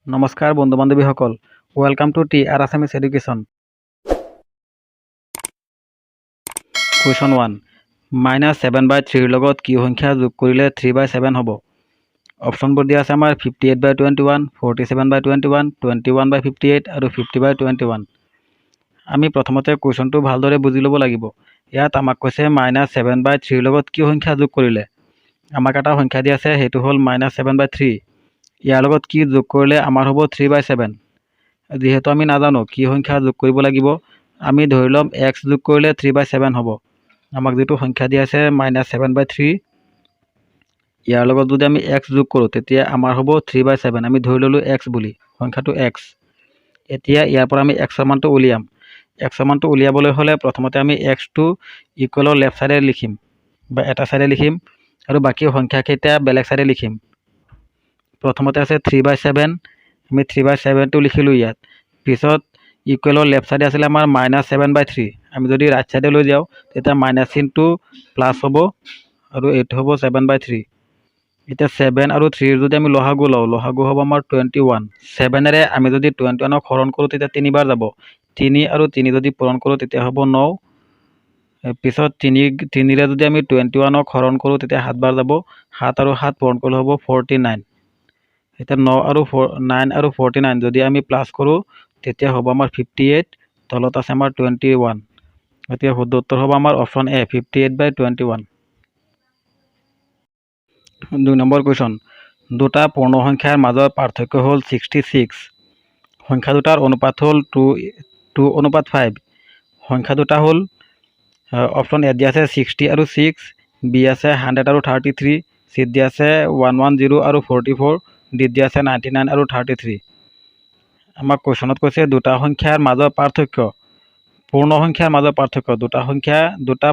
নমস্কাৰ বন্ধু বান্ধৱীসকল, welcome to T R Assamese education. Question 1, -7/3 লগত কি সংখ্যা যোগ কৰিলে 3/7 হ'ব? অপশ্যনবোৰ দিয়া আছে আমাৰ 58/21, 47/21, 21/58 আৰু 50/21। আমি প্ৰথমতে কুৱেশ্যনটো ভালদৰে বুজি ল'ব লাগিব। ইয়াত আমাক কৈছে -7/3 লগত কি সংখ্যা যোগ কৰিলে। আমাক এটা সংখ্যা দিয়া আছে, সেইটো হ'ল -7/3। ইয়াৰ লগত কি যোগ কৰিলে আমাৰ হ'ব 3/7। যিহেতু আমি নাজানো কি সংখ্যা যোগ কৰিব লাগিব, আমি ধৰি ল'ম x যোগ কৰিলে 3/7 হ'ব। আমাক যিটো সংখ্যা দিয়া আছে -7/3, ইয়াৰ লগত যদি আমি x যোগ কৰোঁ তেতিয়া আমাৰ হ'ব 3/7। আমি ধৰি ল'লোঁ x বুলি, সংখ্যাটো x। এতিয়া ইয়াৰ পৰা আমি x ৰ মানটো উলিয়াম। x ৰ মানটো উলিয়াবলৈ হ'লে প্ৰথমতে আমি x-টো ইকুৱেলৰ লেফ্ট ছাইডে লিখিম বা এটা ছাইডে লিখিম আৰু বাকী সংখ্যাকেইটা বেলেগ ছাইডে লিখিম। প্ৰথমতে আছে 3/7, আমি 3/7টো লিখিলোঁ ইয়াত। পিছত ইকুৱেলৰ লেফ্ট ছাইডে আছিলে আমাৰ -7/3। আমি যদি ৰাইট ছাইডে লৈ যাওঁ তেতিয়া মাইনাছ চিনটো প্লাছ হ'ব আৰু এইটো হ'ব 7/3। এতিয়া 7 আৰু 3ৰ যদি আমি লসাগু লওঁ, লসাগু হ'ব আমাৰ 21। 7ৰে আমি যদি 21ক হৰণ কৰোঁ তেতিয়া 3বাৰ যাব। 3 আৰু 3 যদি পূৰণ কৰোঁ তেতিয়া হ'ব 9। পিছত 3ৰে যদি আমি 21ক হৰণ কৰোঁ তেতিয়া 7বাৰ যাব। 7 আৰু 7 পূৰণ কৰিলে হ'ব 49। এতিয়া 9 আৰু 49 যদি আমি প্লাছ কৰোঁ তেতিয়া হ'ব আমাৰ 58। তলত আছে আমাৰ 21। গতিকে শুদ্ধ উত্তৰ হ'ব আমাৰ অপশ্যন এ, 58/21। 2 নম্বৰ কুৱেশ্যন, দুটা পূৰ্ণ সংখ্যাৰ মাজৰ পাৰ্থক্য হ'ল 66। সংখ্যা দুটাৰ অনুপাত হ'ল 2:5। সংখ্যা দুটা হ'ল অপশ্যন এ দিয়া আছে 60 আৰু 6, বি আছে 100 আৰু 33, চিত দিয়া আছে 110 আৰু 44, ডিত দিয়া আছে 99 আৰু 33। আমাক কুৱেশ্যনত কৈছে দুটা সংখ্যাৰ মাজৰ পাৰ্থক্য, পূৰ্ণ সংখ্যাৰ মাজৰ পাৰ্থক্য। দুটা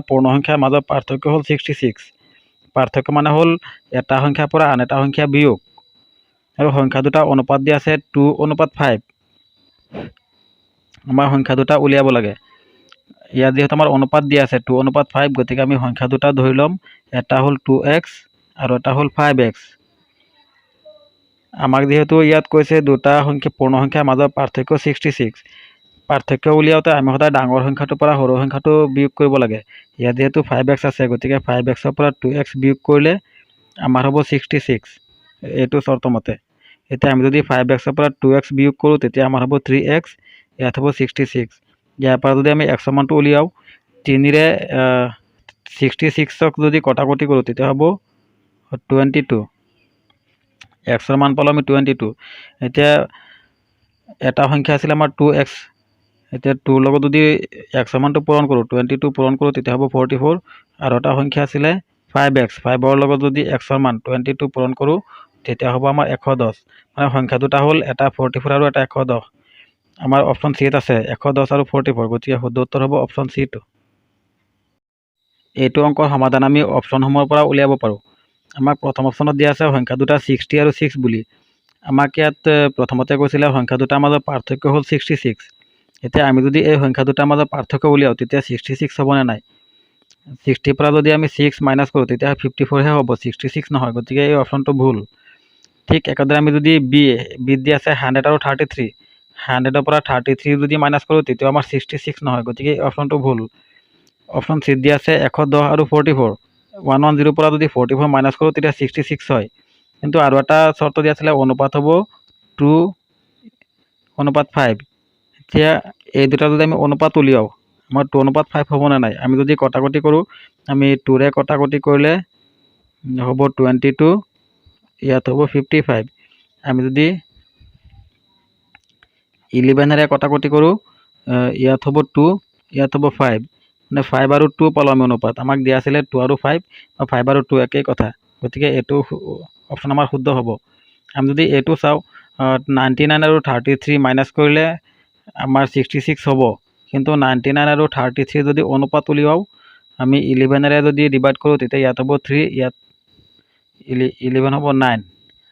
পূৰ্ণ সংখ্যাৰ মাজৰ পাৰ্থক্য হ'ল 66। পাৰ্থক্য মানে হ'ল এটা সংখ্যাৰ পৰা আন এটা সংখ্যা বিয়োগ। আৰু সংখ্যা দুটা অনুপাত দিয়া আছে 2:5। আমাৰ সংখ্যা দুটা উলিয়াব লাগে। ইয়াত যিহেতু আমাৰ অনুপাত দিয়া আছে 2:5, গতিকে আমি সংখ্যা দুটা ধৰি ল'ম। এটা হ'ল 2x আৰু এটা হ'ল 5x। আমাক যিহেতু ইয়াত কৈছে দুটা পূৰ্ণ সংখ্যাৰ মাজৰ পাৰ্থক্য 66। পাৰ্থক্য উলিয়াওঁতে আমি সদায় ডাঙৰ সংখ্যাটোৰ পৰা সৰু সংখ্যাটো বিয়োগ কৰিব লাগে। ইয়াত যিহেতু 5x আছে, গতিকে 5xৰ পৰা 2x বিয়োগ কৰিলে আমাৰ হ'ব 66, এইটো চৰ্তমতে। এতিয়া আমি যদি 5xৰ পৰা 2x বিয়োগ কৰোঁ তেতিয়া আমাৰ হ'ব 3x, ইয়াত হ'ব 66। ইয়াৰ পৰা যদি আমি x ৰ মানটো উলিয়াওঁ, 3ৰে 66ক যদি কটাকটি কৰোঁ তেতিয়া হ'ব 22। x ৰ মান পালোঁ আমি 22। এতিয়া এটা সংখ্যা আছিলে আমাৰ 2x। এতিয়া 2ৰ লগত যদি x ৰ মানটো পূৰণ কৰোঁ, 22 পূৰণ কৰোঁ তেতিয়া হ'ব 44। আৰু এটা সংখ্যা আছিলে 5x। 5ৰ লগত যদি x ৰ মান 22 পূৰণ কৰোঁ তেতিয়া হ'ব আমাৰ 110। মানে সংখ্যা দুটা হ'ল এটা 44 আৰু এটা 110। আমাৰ অপশ্যন চিত আছে 110 আৰু 44, গতিকে শুদ্ধ উত্তৰ হ'ব অপশ্যন চিটো। এইটো অংকৰ সমাধান আমি অপশ্যনসমূহৰ পৰা উলিয়াব পাৰোঁ। আমাক প্ৰথম অপশ্যনত দিয়া আছে সংখ্যা দুটা 60 আৰু 6 বুলি। আমাক ইয়াত প্ৰথমতে কৈছিলে সংখ্যা দুটাৰ মাজৰ পাৰ্থক্য হ'ল 66। এতিয়া আমি যদি এই সংখ্যা দুটাৰ মাজৰ পাৰ্থক্য উলিয়াওঁ তেতিয়া 66 হ'বনে নাই? 60ৰ পৰা যদি আমি 6 মাইনাছ কৰোঁ তেতিয়া 54হে হ'ব, 66 নহয়। গতিকে এই অপশ্যনটো ভুল। ঠিক একেদৰে আমি যদি বিত দিয়া আছে 100 আৰু 33, 100ৰ পৰা 33 যদি মাইনাছ কৰোঁ তেতিয়াও আমাৰ 66 নহয়। গতিকে এই অপশ্যনটো ভুল। অপশ্যন চিত দিয়া আছে 110 আৰু 44, 110ৰ পৰা যদি 44 মাইনাছ কৰোঁ তেতিয়া 66 হয়। কিন্তু আৰু এটা চৰ্ত দিয়া আছিলে অনুপাত হ'ব 2:5। এতিয়া এই দুটা যদি আমি অনুপাত উলিয়াওঁ, আমাৰ 2:5 হ'বনে নাই? আমি যদি কটাকটি কৰোঁ, আমি 2ৰে কটাকটি কৰিলে হ'ব 22, ইয়াত হ'ব 55। আমি যদি 11ৰে কটাকটি কৰোঁ, ইয়াত হ'ব 2, ইয়াত হ'ব 5। মানে 5 আৰু 2 পালোঁ আমি অনুপাত। আমাক দিয়া আছিলে 2 আৰু 5, 5 আৰু 2 একেই কথা। গতিকে এইটো অপশ্যন আমাৰ শুদ্ধ হ'ব। আমি যদি এইটো চাওঁ, 99 আৰু 33 মাইনাছ কৰিলে আমাৰ 66 হ'ব। কিন্তু 99 আৰু 33 যদি অনুপাত উলিয়াওঁ, আমি 11ৰে যদি ডিভাইড কৰোঁ তেতিয়া ইয়াত হ'ব 3, ইয়াত 11 হ'ব 9।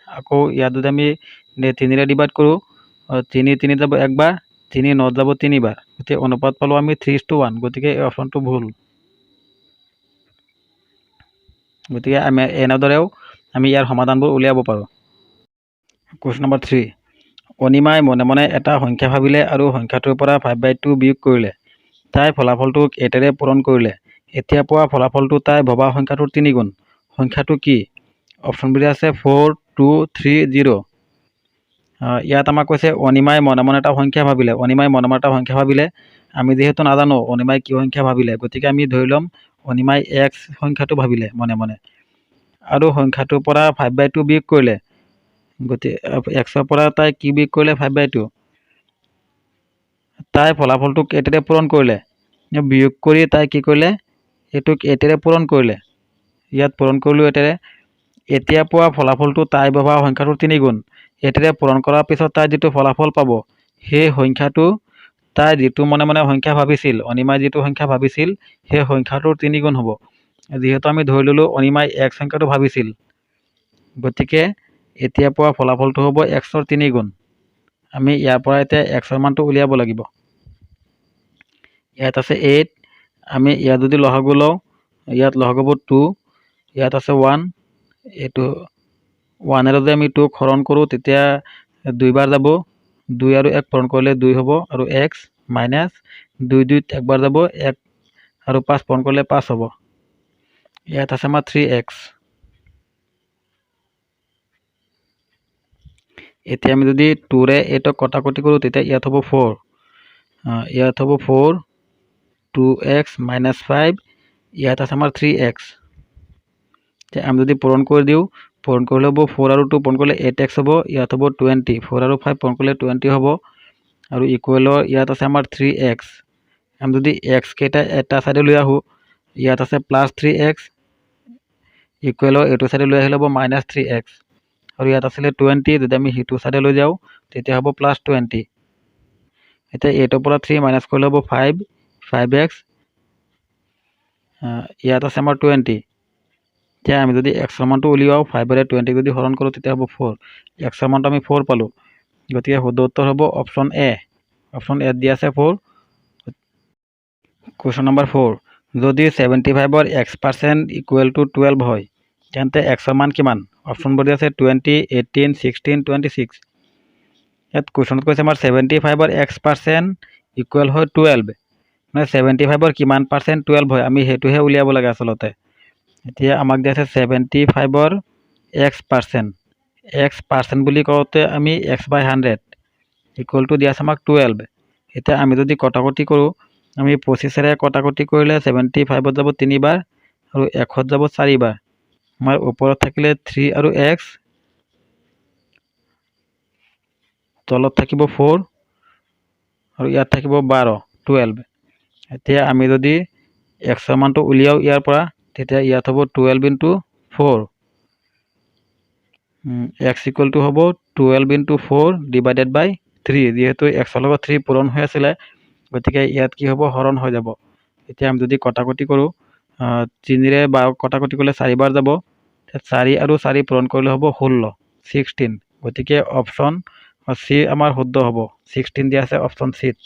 আকৌ ইয়াত যদি আমি 3ৰে ডিভাইড কৰোঁ, 3 যাব একবাৰ, 3 9 যাব 3বাৰ। গতিকে অনুপাত পালোঁ আমি 3:1। গতিকে এই অপশ্যনটো ভুল। গতিকে এনেদৰেও আমি ইয়াৰ সমাধানবোৰ উলিয়াব পাৰোঁ। কুৱেশ্যন নম্বৰ 3, অনিমাই মনে মনে এটা সংখ্যা ভাবিলে আৰু সংখ্যাটোৰ পৰা 5/2 বিয়োগ কৰিলে। তাই ফলাফলটোক 8ৰে পূৰণ কৰিলে। এতিয়া পোৱা ফলাফলটো তাই ভবা সংখ্যাটোৰ 3 গুণ। সংখ্যাটো কি? অপশ্যনবোৰ আছে 4, 2, 3, 0। ইয়াত আমাক কৈছে অনিমাই মনে মনে এটা সংখ্যা ভাবিলে। অনিমাই মনে মনে এটা সংখ্যা ভাবিলে আমি যিহেতু নাজানো অনিমাই কি সংখ্যা ভাবিলে, গতিকে আমি ধৰি ল'ম অনিমাই x সংখ্যাটো ভাবিলে মনে মনে আৰু সংখ্যাটোৰ পৰা 5/2 বিয়োগ কৰিলে। গতিকে xৰ পৰা তাই কি বিয়োগ কৰিলে? 5/2। তাই ফলাফলটোক 8ৰে পূৰণ কৰিলে। বিয়োগ কৰি তাই কি কৰিলে? এইটোক 8ৰে পূৰণ কৰিলে। ইয়াত পূৰণ কৰিলোঁ 8ৰে। এতিয়া পোৱা ফলাফলটো তাই ভবা সংখ্যাটোৰ 3 গুণ। 8ৰে পূৰণ কৰাৰ পিছত তাই যিটো ফলাফল পাব সেই সংখ্যাটো তাই যিটো মনে মনে সংখ্যা ভাবিছিল, অনিমাই যিটো সংখ্যা ভাবিছিল সেই সংখ্যাটোৰ 3 গুণ হ'ব। যিহেতু আমি ধৰি ল'লোঁ অনিমাই x সংখ্যাটো ভাবিছিল, গতিকে এতিয়া পোৱা ফলাফলটো হ'ব xৰ 3 গুণ। আমি ইয়াৰ পৰা এতিয়া xৰ মানটো উলিয়াব লাগিব। ইয়াত আছে 8। আমি ইয়াত যদি লসাগু লওঁ, ইয়াত লসাগু হ'ব 2, ইয়াত আছে 1। এইটো 1ৰে যদি আমি 2ক হৰণ কৰোঁ তেতিয়া 2 বাৰ যাব। 2 আৰু 1 পূৰণ কৰিলে 2 হ'ব আৰু x মাইনাছ 2 2ত 1 বাৰ যাব, 1 আৰু 5 পূৰণ কৰিলে 5 হ'ব। ইয়াত আছে আমাৰ 3x। এতিয়া আমি যদি 2ৰে 8ক কটাকটি কৰোঁ তেতিয়া ইয়াত হ'ব 4। ইয়াত হ'ব 4, 2x মাইনাছ 5। ইয়াত আছে আমাৰ 3x। এতিয়া আমি যদি পূৰণ কৰি দিওঁ, পূৰণ কৰিলে হ'ব 4 আৰু 2 পূৰণ কৰিলে 8x হ'ব। ইয়াত হ'ব 20। 4 আৰু 5 পূৰণ কৰিলে 20 হ'ব আৰু ইকুৱেলৰ ইয়াত আছে আমাৰ 3x। আমি যদি x কেইটা এটা ছাইডে লৈ আহোঁ, ইয়াত আছে প্লাছ 3x, ইকুৱেলৰ এইটো ছাইডে লৈ আহিলে হ'ব মাইনাছ 3x আৰু ইয়াত আছিলে 20। যদি আমি সিটো ছাইডে লৈ যাওঁ তেতিয়া হ'ব প্লাছ 20। এতিয়া 8ৰ পৰা 3 মাইনাছ কৰিলে হ'ব 5x। ইয়াত আছে আমাৰ 20। এতিয়া আমি যদি xৰ মানটো উলিয়াওঁ, 5ৰে 20ক যদি হৰণ কৰোঁ তেতিয়া হ'ব 4। xৰ মানটো আমি 4 পালোঁ, গতিকে শুদ্ধ উত্তৰ হ'ব অপশ্যন এ। অপশ্যন এত দিয়া আছে 4। Question number 4। যদি 75ৰ x% ইকুৱেল টু 12 হয় তেন্তে xৰ মান কিমান? অপশ্যনবোৰ দিয়া আছে 20, 18, 16, 26। ইয়াত কুৱেশ্যনত কৈছে আমাৰ 75ৰ x% ইকুৱেল হয় 12। মানে 75ৰ কিমান পাৰ্চেণ্ট 12 হয়, আমি সেইটোহে উলিয়াব লাগে আচলতে। এতিয়া আমাক দিয়া আছে 75ৰ x%। x% বুলি কওঁতে আমি x/100 ইকুৱেল টু দিয়া আছে আমাক 12। এতিয়া আমি যদি কটাকটি কৰোঁ, আমি 25ৰে কটাকটি কৰিলে 75ত যাব 3 বাৰ আৰু 100ত যাব 4 বাৰ। আমাৰ ওপৰত থাকিলে 3 আৰু x, তলত থাকিব 4 আৰু ইয়াত থাকিব 12। এতিয়া আমি যদি xৰ মানটো উলিয়াওঁ ইয়াৰ পৰা, তেতিয়া ইয়াত হ'ব 12 × 4। x ইকুৱেল টু হ'ব 12 × 4 ডিভাইডেড বাই 3। যিহেতু xৰ লগত 3 পূৰণ হৈ আছিলে, গতিকে ইয়াত কি হ'ব? হৰণ হৈ যাব। এতিয়া আমি যদি কটাকটি কৰোঁ, 3ৰে 12ক কটাকটি কৰিলে 4 বাৰ যাব। 4 আৰু 4 পূৰণ কৰিলে হ'ব 16, 16। গতিকে অপশ্যন চি আমাৰ শুদ্ধ হ'ব। 16 দিয়া আছে অপশ্যন চিত।